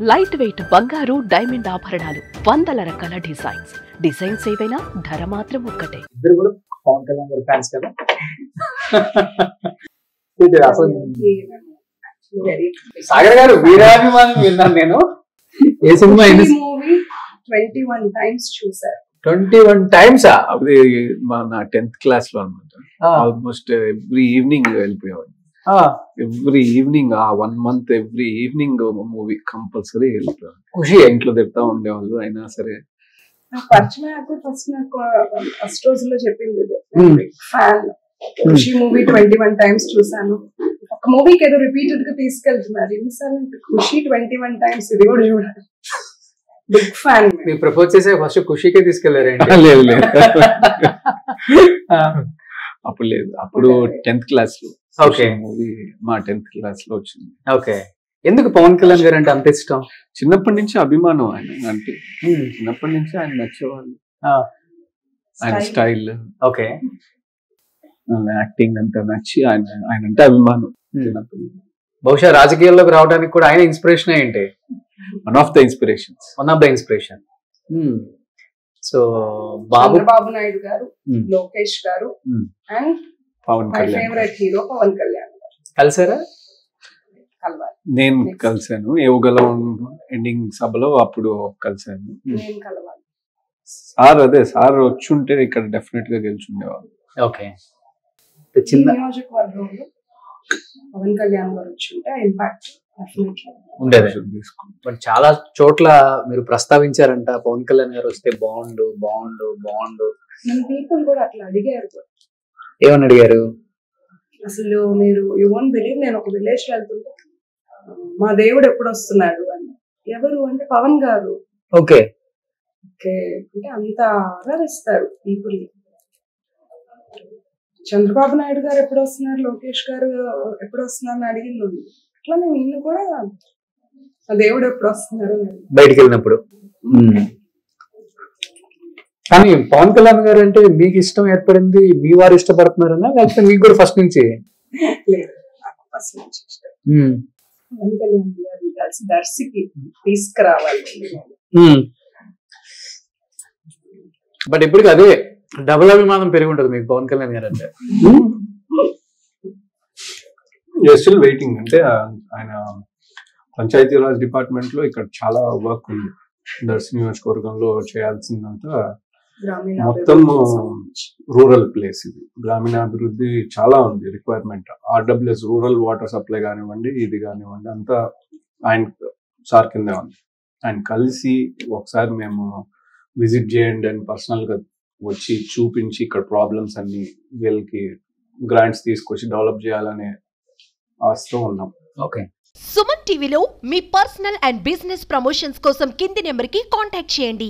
Light weight బంగారు diamond ఆభరణాలు, వందల రకాల డిజైన్స్ ఏవైనా ధర మాత్రం ఒక్కటే. ఇద్దరు కూడా పవన్ కళ్యాణ్ గారి ఫ్యాన్స్ కదా. సాగర్ గారు వీరాభిమానం విన్నాను నేను. ఏ సినిమా మూవీ 21 times చూసారు. 21 times అది నా 10th క్లాస్ లో అనమాట. ఆల్మోస్ట్ ఎవ్రీ ఈవినింగ్ వెళ్ళిపోయేవాడు. ఎవ్రీ ఈవినింగ్ ఆ 1 month every evening movie compulsory వెళ్ళిపోయాడు. ఖుషి ఇంట్లో తిడతా ఉండేవాళ్ళు. అయినా సరే పరిచయం ఫస్ట్ రోజుల్లో చెప్పింది ఫ్యాన్. ఖుషి మూవీ 21 times చూసాను. ఒక మూవీకి ఏదో రిపీటెడ్ గా తీసుకెళ్తున్నారు. ఎన్నిసార్లు ఖుషి 21 times ఇది కూడా చూడాలి. Big fan. మీరు ప్రపోజ్ చేసే ఫస్ట్ ఖుషికే తీసుకెళ్లారండి? లేదు లేదు అప్పుడు లేదు. అప్పుడు 10th క్లాస్ లో. ఓకే. మూవీ మా 10th క్లాస్ లో వచ్చింది. ఓకే. ఎందుకు పవన్ కళ్యాణ్ గారు అంటే అంత ఇష్టం? చిన్నప్పటి నుంచి అభిమానం ఆయన అంటే. చిన్నప్పటి నుంచి ఆయన నచ్చేవాళ్ళు. ఆయన స్టైల్, ఓకే, యాక్టింగ్ అంతా నచ్చి ఆయన అంటే అభిమానం. బహుశా రాజకీయాల్లోకి రావడానికి కూడా ఆయన ఇన్స్పిరేషన్ ఏంటి? One of the inspiration. So Chandrababu Naidu garu, Lokesh garu and Pawan my Kalyan. Favourite hero Pawan Kalyan garu. కలిసారా? కలవాలి. నేను కలిసాను యువగలం ఎండింగ్ సభలో, అప్పుడు కలిసాను. నేను కలవాలి. సార్ వచ్చుంటే ఇక్కడ డెఫినెట్ గా గెలుచుండేవాళ్ళు. ఓకే. చిన్న నియోజకవర్గంలో పవన్ కళ్యాణ్ గారు వచ్చుంటే ఇంపాక్ట్ ఉండేది. బట్ చాలా చోట్ల మీరు ప్రస్తావించారంట పవన్ కళ్యాణ్ గారు వస్తే బాగుండు. మన పీపుల్ కూడా అట్లా అడిగారు. ఏమని అడిగారు? అసలు మీరు యు వోంట్ బిలీవ్, నేను ఒక విలేజ్ వెళ్తుంటే మా దేవుడు ఎప్పుడు వస్తున్నాడు అని. ఎవరు అంటే పవన్ గారు. ఓకే. ఓకే అంటే అంత ఆదరిస్తారు పీపుల్. చంద్రబాబు నాయుడు గారు ఎప్పుడు వస్తున్నారు, లోకేష్ గారు ఎప్పుడు వస్తున్నారు అని అడిగింది ఉంది. అట్లా నేను కూడా మా దేవుడు ఎప్పుడు వస్తున్నారు బయటికి వెళ్ళినప్పుడు. కానీ పవన్ కళ్యాణ్ గారు అంటే మీకు ఇష్టం ఏర్పడింది మీ వారు ఇష్టపడుతున్నారన్నా, లేకపోతే మీకు కూడా ఫస్ట్ నుంచి? లేదు, నాకు ఫస్ట్ నుంచి ఇష్టం. పవన్ కళ్యాణ్ గారిని కలిసి దర్శికి తీసుకురావాలి. బట్ ఇప్పటికి అదే డబుల్ అభిమానం పెరిగి ఉంటుంది మీకు పవన్ కళ్యాణ్ గారు అంటే. Still waiting. అంటే ఆయన పంచాయతీరాజ్ డిపార్ట్మెంట్ లో ఇక్కడ చాలా వర్క్ ఉంది. దర్శి నియోజకవర్గంలో చేయాల్సిందంతా మొత్తం రూరల్ ప్లేస్. ఇది గ్రామీణాభివృద్ధి చాలా ఉంది requirement. RWS rural water supply కానివ్వండి, ఇది కానివ్వండి, అంతా ఆయన సార్ కిందే ఉంది. ఆయన కలిసి ఒకసారి మేము విజిట్ చేయండి అని పర్సనల్ గా వచ్చి చూపించి ఇక్కడ ప్రాబ్లమ్స్ అన్ని వీళ్ళకి గ్రాంట్స్ తీసుకొచ్చి డెవలప్ చేయాలనే ఆశతో ఉన్నాం. ఓకే. సుమన్ టీవీలో మీ పర్సనల్ అండ్ బిజినెస్ ప్రమోషన్స్ కోసం కింది నెంబర్కి కాంటాక్ట్ చేయండి.